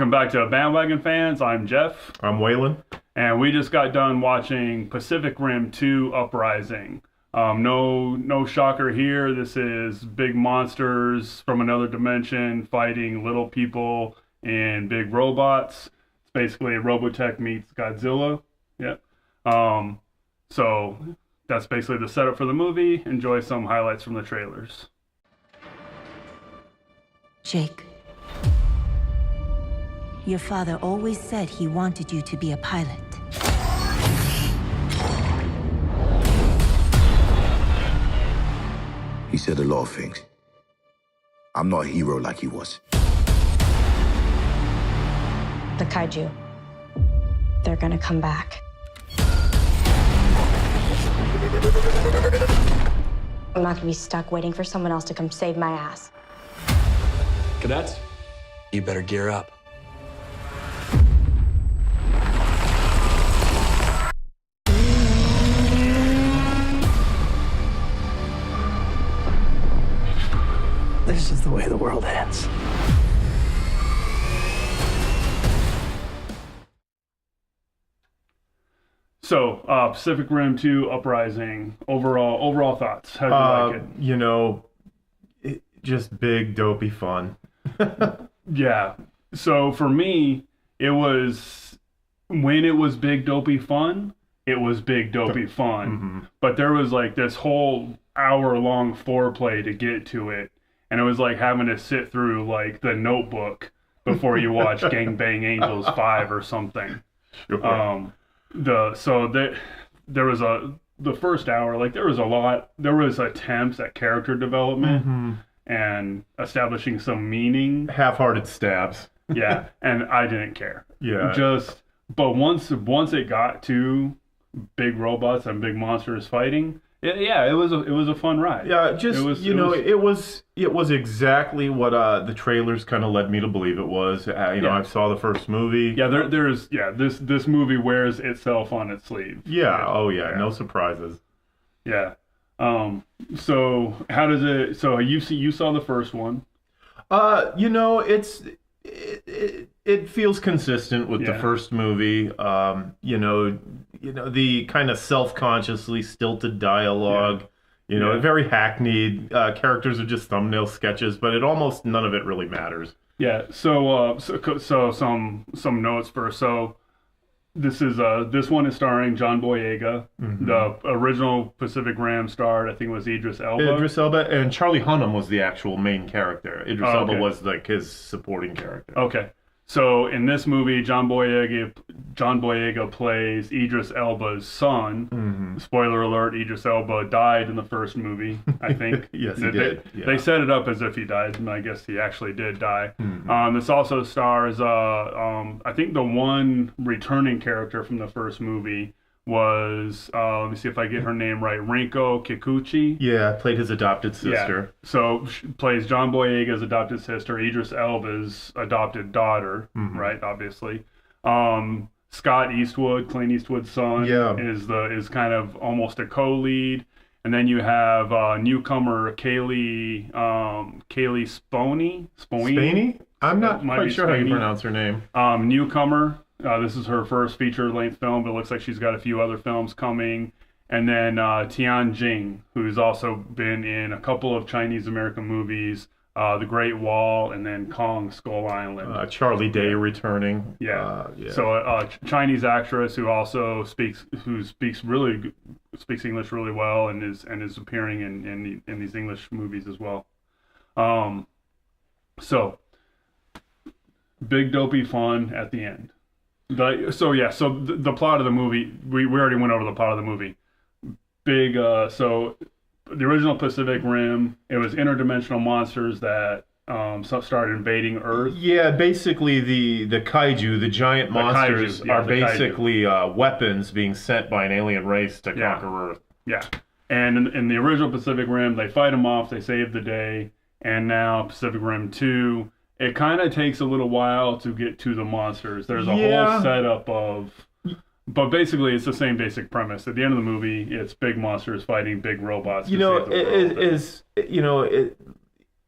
Welcome back to Bandwagon fans. I'm Jeff, I'm Waylon. and we just got done watching Pacific Rim 2: Uprising. No shocker here. This is big monsters from another dimension fighting little people and big robots. It's basically Robotech meets Godzilla. Yep. So that's basically the setup for the movie. Enjoy some highlights from the trailers. Jake, your father always said he wanted you to be a pilot. He said a lot of things. I'm not a hero like he was. The kaiju. They're gonna come back. I'm not gonna be stuck waiting for someone else to come save my ass. Cadets, you better gear up. This is the way the world ends. So, Pacific Rim 2: Uprising. Overall thoughts. How do you like it? Just big, dopey fun. Yeah. So for me, it was when it was big dopey fun, it was big dopey fun. Mm-hmm. But there was like this whole hour-long foreplay to get to it, and it was like having to sit through like The Notebook before you watch Gang Bang Angels 5 or something. Sure. There was the first hour, like there was attempts at character development and establishing some meaning. Half-hearted stabs. Yeah, and I didn't care. Yeah. But once it got to big robots and big monsters fighting, it was a fun ride. Yeah, it was exactly what the trailers kind of led me to believe it was. I saw the first movie. Yeah, this movie wears itself on its sleeve. Yeah. Oh yeah. No surprises. Yeah. So how does it? So you saw the first one. It feels consistent with the first movie. The kind of self-consciously stilted dialogue. Very hackneyed. Characters are just thumbnail sketches, but almost none of it really matters. Yeah. So some notes first. So this one is starring John Boyega. Mm-hmm. The original Pacific Rim starred, I think it was Idris Elba. Idris Elba and Charlie Hunnam was the actual main character. Idris Elba was like his supporting character. Okay. So in this movie, John Boyega plays Idris Elba's son. Mm-hmm. Spoiler alert: Idris Elba died in the first movie. I think. Yes, he did. Yeah. They set it up as if he died, and I guess he actually did die. Mm-hmm. This also stars, I think the one returning character from the first movie was, let me see if I get her name right, Rinko Kikuchi. Yeah, played his adopted sister. Yeah. So plays John Boyega's adopted sister, Idris Elba's adopted daughter, right? Obviously, Scott Eastwood, Clint Eastwood's son, is kind of almost a co-lead, and then you have newcomer Kaylee Sponey. I'm not quite sure how you pronounce her name. Newcomer. This is her first feature-length film, but it looks like she's got a few other films coming. And then Tian Jing, who's also been in a couple of Chinese-American movies, The Great Wall, and then Kong Skull Island. Charlie Day returning. Yeah. So a Chinese actress who also speaks English really well and is appearing in these English movies as well. So big dopey fun at the end. The plot of the movie, we already went over the plot of the movie. So the original Pacific Rim, it was interdimensional monsters that started invading Earth. Yeah, basically the kaiju, the giant monsters, are basically weapons being sent by an alien race to conquer Earth. Yeah, and in the original Pacific Rim, they fight them off, they save the day, and now Pacific Rim 2, it kind of takes a little while to get to the monsters. There's a whole setup but basically it's the same basic premise. At the end of the movie, it's big monsters fighting big robots.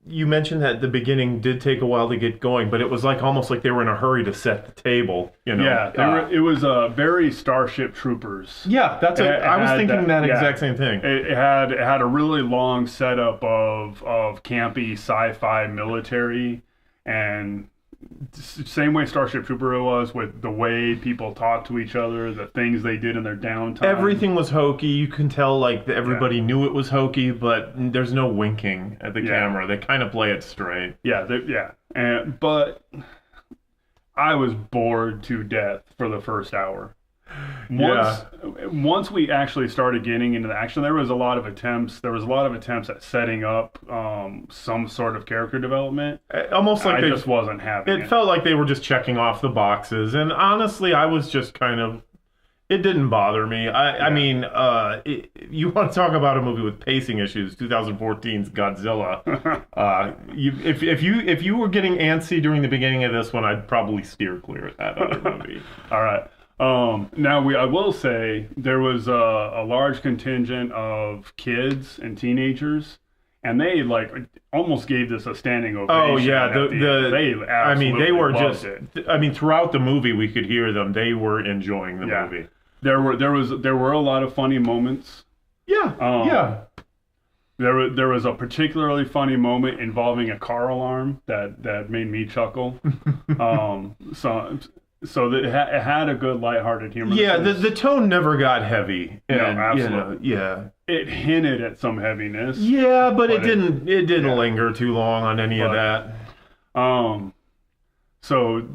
you mentioned that the beginning did take a while to get going, but it was like almost like they were in a hurry to set the table. You know? Yeah, it was very Starship Troopers. Yeah, I was thinking that exact same thing. It had a really long setup of campy sci-fi military, and same way Starship Trooper was, with the way people talk to each other, the things they did in their downtime. Everything was hokey. You can tell like everybody knew it was hokey, but there's no winking at the camera. They kind of play it straight. But I was bored to death for the first hour. Once we actually started getting into the action, there was a lot of attempts at setting up some sort of character development. Almost like I just wasn't having it. It felt like they were just checking off the boxes, and honestly, I was just kind of. It didn't bother me. I mean, you want to talk about a movie with pacing issues? 2014's Godzilla. If you were getting antsy during the beginning of this one, I'd probably steer clear of that other movie. All right. Now I will say there was a large contingent of kids and teenagers, and they like almost gave this a standing ovation. Oh yeah, they absolutely they were loved just. it. I mean, throughout the movie, we could hear them. They were enjoying the movie. There were a lot of funny moments. Yeah. There was a particularly funny moment involving a car alarm that made me chuckle. So that it had a good lighthearted humor. Yeah, the tone never got heavy. No, absolutely. You know, it hinted at some heaviness. Yeah, but it didn't linger too long on any of that. So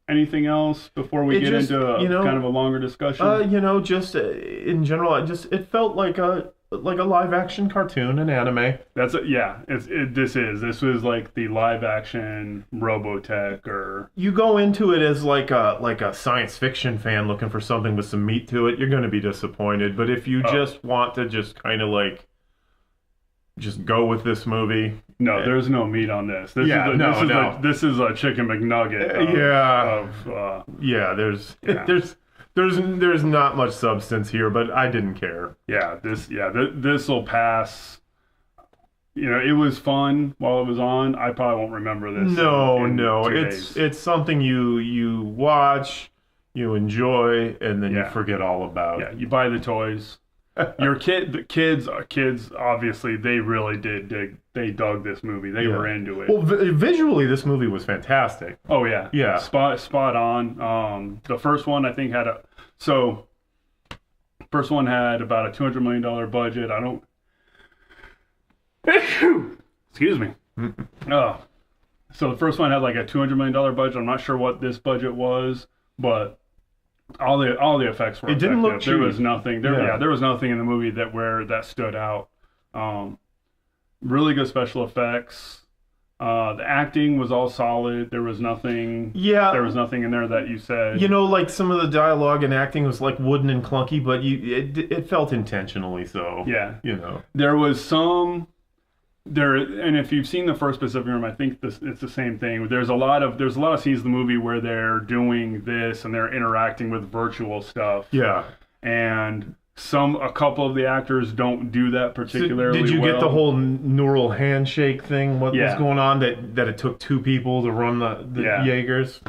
anything else before we get into kind of a longer discussion? Just in general, it felt like a live action cartoon, an anime. That's it. Yeah, this was like the live action Robotech, or you go into it as like a science fiction fan looking for something with some meat to it, you're going to be disappointed. But if you just want to just kind of like just go with this movie, no, there's no meat on this. This is a chicken McNugget. There's not much substance here, but I didn't care. This will pass. It was fun while it was on. I probably won't remember this. No, it's something you watch, you enjoy, and then you forget all about. Yeah, you buy the toys. The kids obviously they really they dug this movie. They were into it. Well, visually this movie was fantastic. Oh yeah. Spot on. The first one I think had first one had about a $200 million budget. Excuse me. So the first one had like a $200 million budget. I'm not sure what this budget was, but all the effects were. It didn't look cheap. There was nothing. There was nothing in the movie that stood out. Really good special effects. The acting was all solid. There was nothing. Yeah. There was nothing in there that you said. Like some of the dialogue and acting was like wooden and clunky, but it felt intentionally so. Yeah. There was some. And if you've seen the first Pacific Rim, I think it's the same thing. There's a lot of scenes in the movie where they're doing this and they're interacting with virtual stuff. Yeah. And a couple of the actors don't do that particularly well. Did you get the whole neural handshake thing? What was going on? That it took two people to run the Jaegers,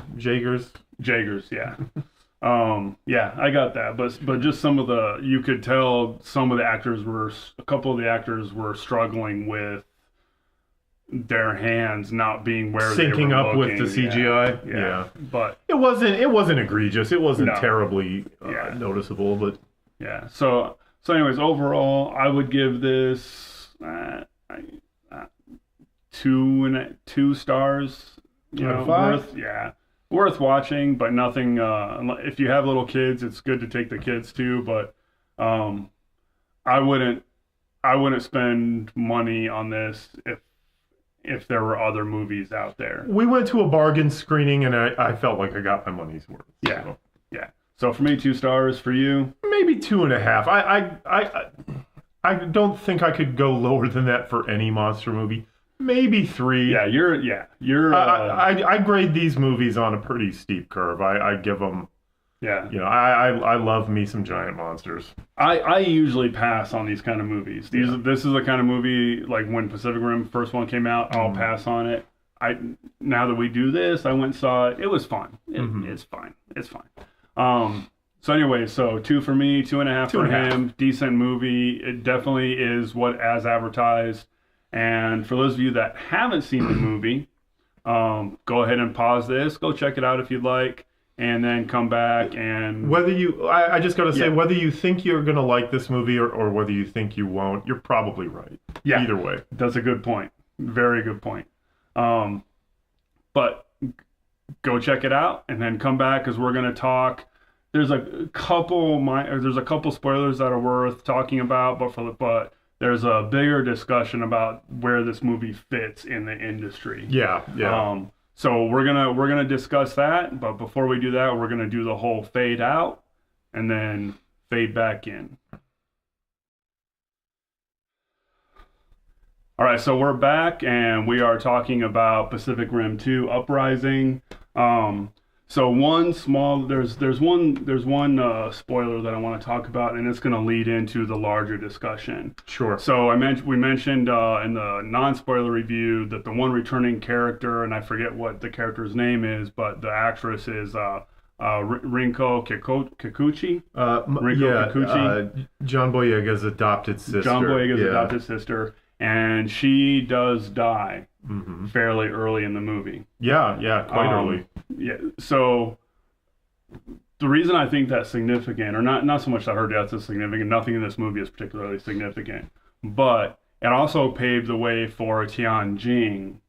yeah. I got that, but just you could tell a couple of the actors were struggling with their hands not being where they were syncing up looking. with the CGI. Yeah, but it wasn't egregious. It wasn't terribly noticeable, but yeah. So anyways, overall, I would give this 2 stars. Out of 5? Worth watching, but nothing. If you have little kids, it's good to take the kids too. But I wouldn't spend money on this if there were other movies out there. We went to a bargain screening, and I felt like I got my money's worth. Yeah. So for me, 2 stars. For you, maybe 2.5. I don't think I could go lower than that for any monster movie. Maybe 3. You're. I grade these movies on a pretty steep curve. I give them Yeah. I love me some giant monsters. I usually pass on these kind of movies. This is the kind of movie, like when Pacific Rim first one came out, I'll pass on it. Now that we do this, I went and saw it. It was fun. It's fine. It's fine. So anyway, so 2 for me, 2.5 for him. Decent movie. It definitely is as advertised. And for those of you that haven't seen the movie, go ahead and pause this. Go check it out if you'd like, and then come back and... I just got to say, whether you think you're going to like this movie or whether you think you won't, you're probably right. Yeah. Either way. That's a good point. Very good point. But go check it out and then come back because we're going to talk. There's a couple spoilers that are worth talking about, but there's a bigger discussion about where this movie fits in the industry. Yeah. So we're gonna discuss that, but before we do that, we're gonna do the whole fade out and then fade back in. All right, so we're back and we are talking about Pacific Rim 2 Uprising. So there's one spoiler that I want to talk about, and it's going to lead into the larger discussion. Sure. So we mentioned in the non-spoiler review that the one returning character, and I forget what the character's name is, but the actress is Rinko Kikuchi. Kikuchi. John Boyega's adopted sister. Adopted sister, and she does die fairly early in the movie. Yeah, quite early. Yeah, so the reason I think that's significant, or not so much that her death is significant, nothing in this movie is particularly significant, but it also paved the way for Tian Jing,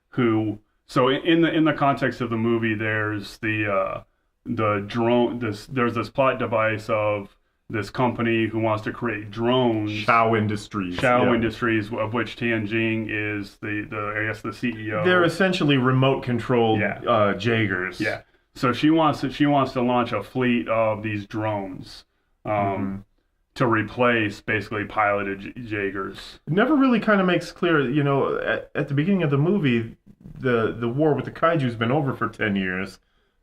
who, so in the context of the movie, there's the drone, there's this plot device of this company who wants to create drones. Shao Industries, of which Tian Jing is the CEO. They're essentially remote controlled Jaegers. Yeah. So she wants to launch a fleet of these drones to replace basically piloted Jaegers. It never really kind of makes clear, at the beginning of the movie, the war with the kaiju's been over for 10 years.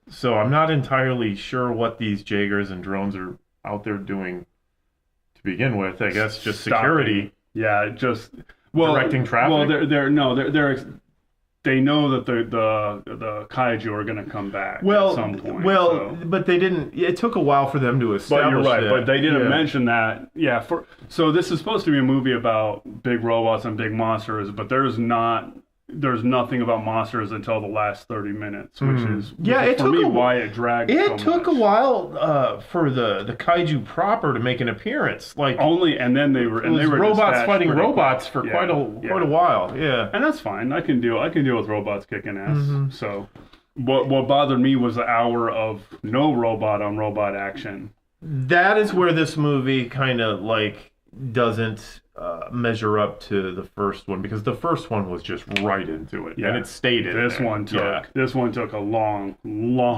So I'm not entirely sure what these Jaegers and drones are out there doing to begin with. I guess just security. Yeah, just directing traffic. Well, they know that the kaiju are going to come back at some point. But they didn't. It took a while for them to establish. But you're right. That. But they didn't mention that. Yeah. So this is supposed to be a movie about big robots and big monsters, but there's nothing about monsters until the last 30 minutes, which is why it dragged. It took a while for the kaiju proper to make an appearance. And then they were robots fighting robots for quite a while. Yeah, and that's fine. I can deal with robots kicking ass. So, what bothered me was the hour of no robot on robot action. That is where this movie kind of doesn't measure up to the first one, because the first one was just right into it, and it stayed in this there. This one took a long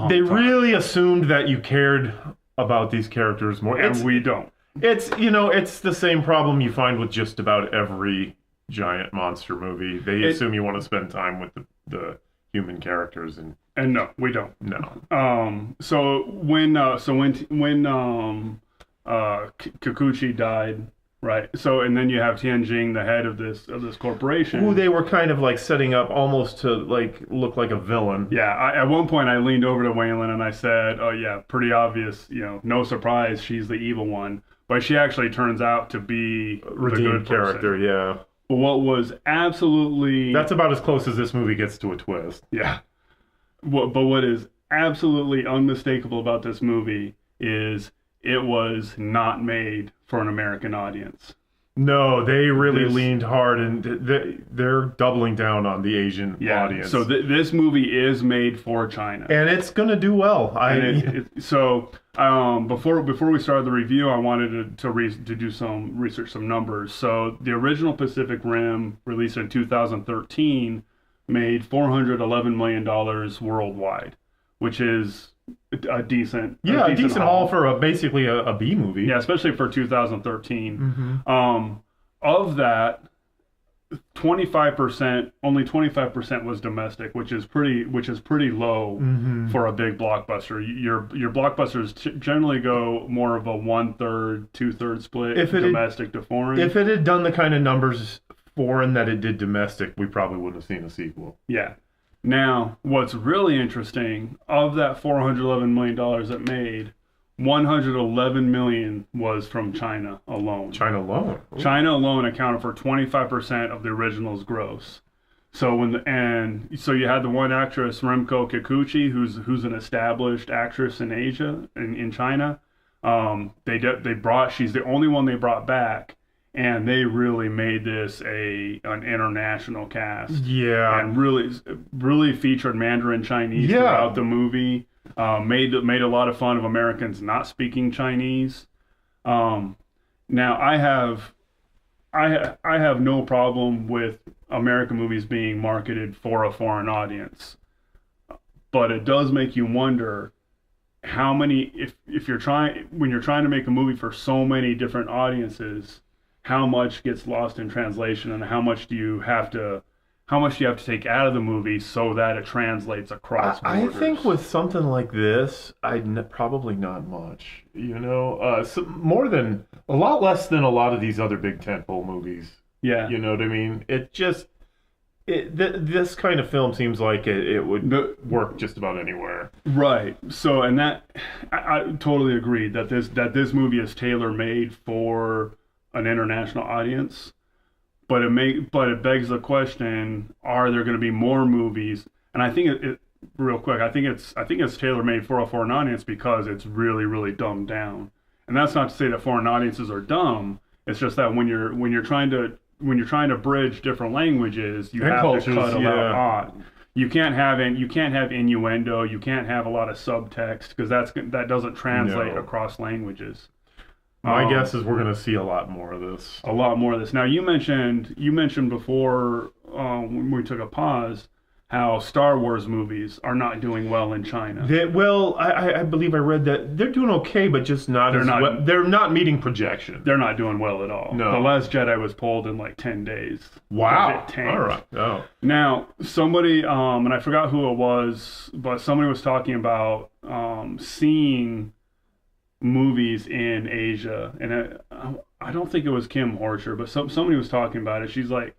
They time. really assumed that you cared about these characters more, and we don't. It's it's the same problem you find with just about every giant monster movie. They assume you want to spend time with the human characters, and no, we don't. No. So when Kikuchi died. Right. So, and then you have Tian Jing, the head of this corporation, who they were kind of setting up almost to look like a villain. Yeah. At one point, I leaned over to Waylon and I said, "Oh yeah, pretty obvious. No surprise, she's the evil one." But she actually turns out to be a redeemed character. Yeah. But what was that's about as close as this movie gets to a twist. Yeah. But what is absolutely unmistakable about this movie is it was not made for an American audience. No, they really leaned hard, and they're doubling down on the Asian audience. So this movie is made for China, and it's gonna do well. Before we started the review, I wanted to do some research, some numbers. So the original Pacific Rim, released in 2013, made $411 million worldwide, which is a decent haul for basically a B movie. Yeah, especially for 2013. Of that, 25%, only 25% was domestic, which is pretty low for a big blockbuster. Your blockbusters generally go more of a 1/3, 2/3 split, domestic to foreign. If it had done the kind of numbers foreign that it did domestic, we probably wouldn't have seen a sequel. Yeah. Now, what's really interesting, of that $411 million it made, $111 million was from China alone. China alone? Ooh. China alone accounted for 25% of the original's gross. So so you had the one actress, Rimko Kikuchi, who's an established actress in Asia, in China. She's the only one they brought back, and they really made this an international cast. Yeah. And really featured Mandarin Chinese throughout the movie. Made a lot of fun of Americans not speaking Chinese. Now I have no problem with American movies being marketed for a foreign audience, but it does make you wonder how many, when you're trying to make a movie for so many different audiences, how much gets lost in translation, and how much do you have to take out of the movie so that it translates across borders? I think with something like this, probably not much. A lot less than a lot of these other big tentpole movies. Yeah, you know what I mean. This kind of film seems like it would work just about anywhere. Right. So, and that I totally agree that this movie is tailor made for an international audience. But it begs the question: are there going to be more movies? And I think real quick, I think it's tailor made for a foreign audience because it's really, really dumbed down. And that's not to say that foreign audiences are dumb. It's just that when you're trying to bridge different languages, you have to cut a lot. You can't have innuendo. You can't have a lot of subtext because that doesn't translate across languages. My guess is we're going to see a lot more of this. A lot more of this. Now, you mentioned before when we took a pause how Star Wars movies are not doing well in China. I believe I read that they're doing okay, but just not they're not meeting projection. They're not doing well at all. No. The Last Jedi was pulled in like 10 days. Wow. All right. Oh. Now, somebody, and I forgot who it was, but somebody was talking about seeing movies in Asia, and I don't think it was Kim Horcher, but somebody was talking about it. She's like,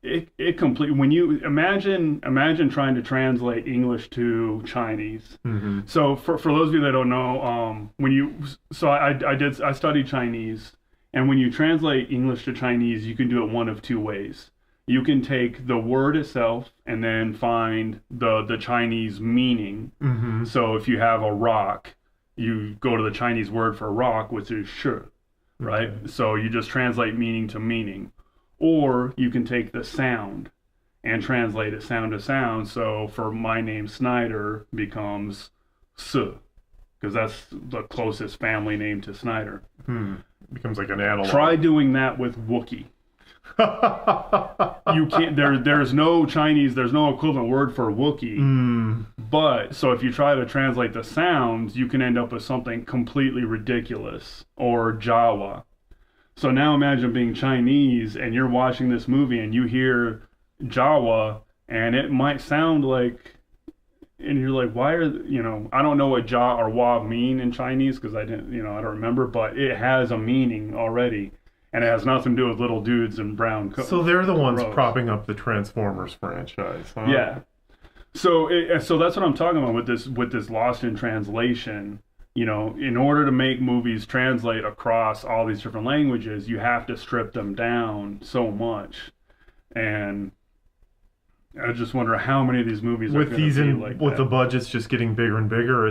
when you imagine trying to translate English to Chinese. Mm-hmm. So for those of you that don't know, I studied Chinese, and when you translate English to Chinese, you can do it one of two ways. You can take the word itself and then find the Chinese meaning. Mm-hmm. So if you have a rock, you go to the Chinese word for rock, which is shi, right? Okay. So you just translate meaning to meaning. Or you can take the sound and translate it sound to sound. So for my name, Snyder, becomes S, because that's the closest family name to Snyder. Becomes like an analog. Try doing that with Wookiee. You can't. There's no equivalent word for Wookiee. But so if you try to translate the sounds, you can end up with something completely ridiculous, or Jawa. So now imagine being Chinese and you're watching this movie and you hear Jawa and it might sound like, and you're like, why are I don't know what Ja or Wa mean in Chinese because I don't remember, but it has a meaning already. And it has nothing to do with little dudes in brown coats. So they're the ones propping up the Transformers franchise, huh? Yeah. So that's what I'm talking about with this lost in translation. In order to make movies translate across all these different languages, you have to strip them down so much. And I just wonder how many of these movies are going to be like that. With the budgets just getting bigger and bigger,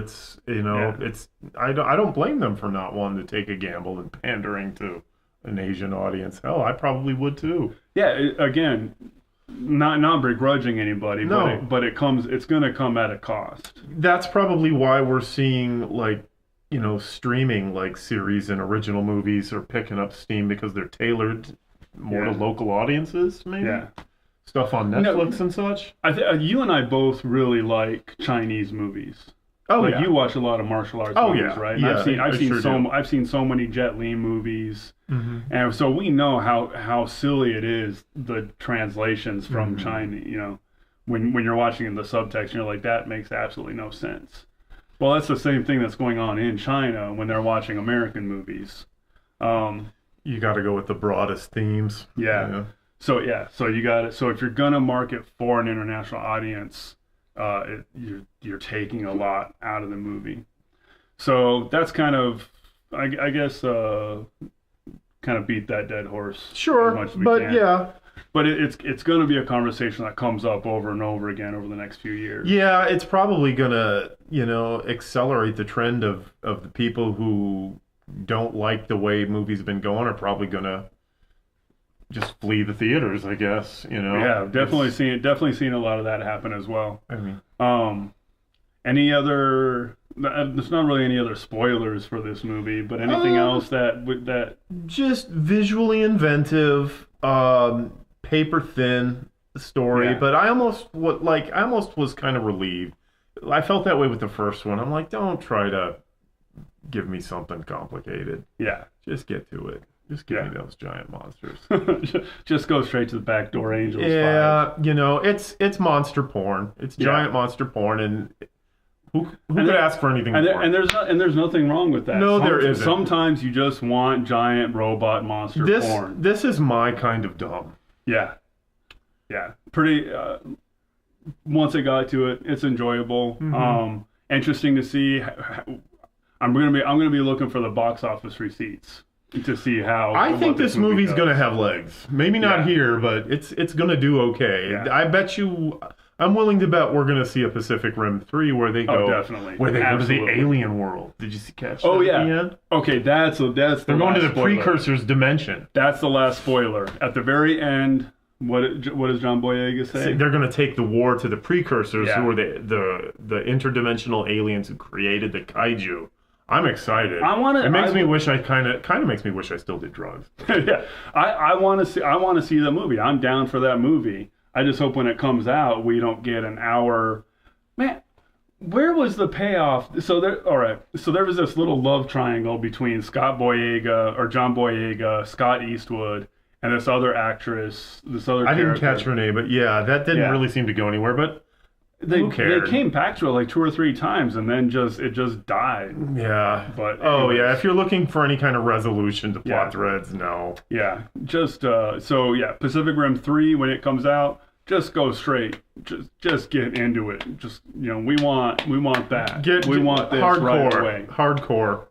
I don't blame them for not wanting to take a gamble and pandering to an Asian audience. Hell, I probably would too. Yeah, again, not begrudging anybody, no. but it's going to come at a cost. That's probably why we're seeing streaming series and original movies are picking up steam because they're tailored more to local audiences, maybe. Yeah. Stuff on Netflix and such. You and I both really like Chinese movies. Oh like yeah. you watch a lot of martial arts Oh movies, yeah. right? Yeah, I've seen so many Jet Li movies, Mm-hmm. and so we know how silly it is, the translations from China. You know, when you're watching in the subtext, you're like, that makes absolutely no sense. Well, that's the same thing that's going on in China when they're watching American movies. You got to go with the broadest themes. Yeah. So you got it. So if you're gonna market for an international audience, you're taking a lot out of the movie. So that's kind of, I guess, kind of beat that dead horse. Sure, as much as we but can. yeah. But it's going to be a conversation that comes up over and over again over the next few years. Yeah, it's probably gonna, accelerate the trend of the people who don't like the way movies have been going are probably gonna just flee the theaters, I guess. Yeah, definitely seeing a lot of that happen as well. I mean, any other? There's not really any other spoilers for this movie, but anything else that just visually inventive, paper thin story. Yeah. But I almost was kind of relieved. I felt that way with the first one. I'm like, don't try to give me something complicated. Yeah, just get to it. Just give me those giant monsters. Just go straight to the Backdoor Angels. Yeah, it's monster porn. It's giant monster porn, and who could ask for anything more? And there's nothing wrong with that. No, there isn't. Sometimes you just want giant robot monster porn. This is my kind of dumb. Yeah. Pretty. Once I got to it, it's enjoyable. Mm-hmm. Interesting to see. I'm gonna be looking for the box office receipts to see how. I think this movie's gonna have legs. Maybe not here, but it's gonna do okay. Yeah. I bet you. I'm willing to bet we're gonna see a Pacific Rim 3 where they go. Definitely. Where they Absolutely. go to the alien world. Did you catch that Oh at yeah. the end? Okay, that's the. They're going to the spoiler. Precursor's dimension. That's the last spoiler. At the very end, what does John Boyega say? They're going to take the war to the Precursors, Yeah. who are the interdimensional aliens who created the kaiju. I'm excited. It makes me wish I kind of makes me wish I still did drugs. Yeah, I want to see the movie. I'm down for that movie. I just hope when it comes out, we don't get an hour. Man, where was the payoff? So there was this little love triangle between John Boyega, Scott Eastwood, and this other actress, I didn't catch her name, but yeah, that didn't really seem to go anywhere. But They cared? came back to it like 2 or 3 times, and then it just died. Yeah. But anyways. If you're looking for any kind of resolution to plot threads, no. Yeah, just Pacific Rim 3 when it comes out, just go straight. Just get into it. Just we want that. We want this hardcore, right away. Hardcore.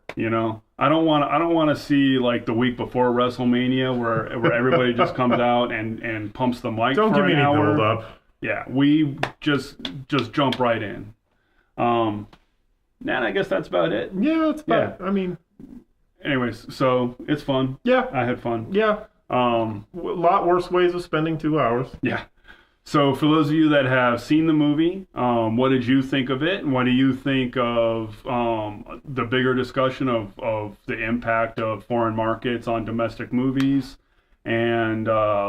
I don't want to see like the week before WrestleMania where everybody just comes out and pumps the mic. Don't for give me an any hour. build up. Yeah, we just jump right in. And I guess that's about it. Yeah, that's about it. I mean, anyways, so it's fun. Yeah, I had fun. Yeah. A lot worse ways of spending 2 hours. Yeah. So for those of you that have seen the movie, what did you think of it? And what do you think of the bigger discussion of the impact of foreign markets on domestic movies? And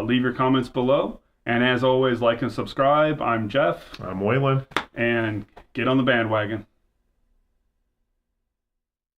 leave your comments below. And as always, like and subscribe. I'm Jeff. I'm Waylon. And get on the bandwagon.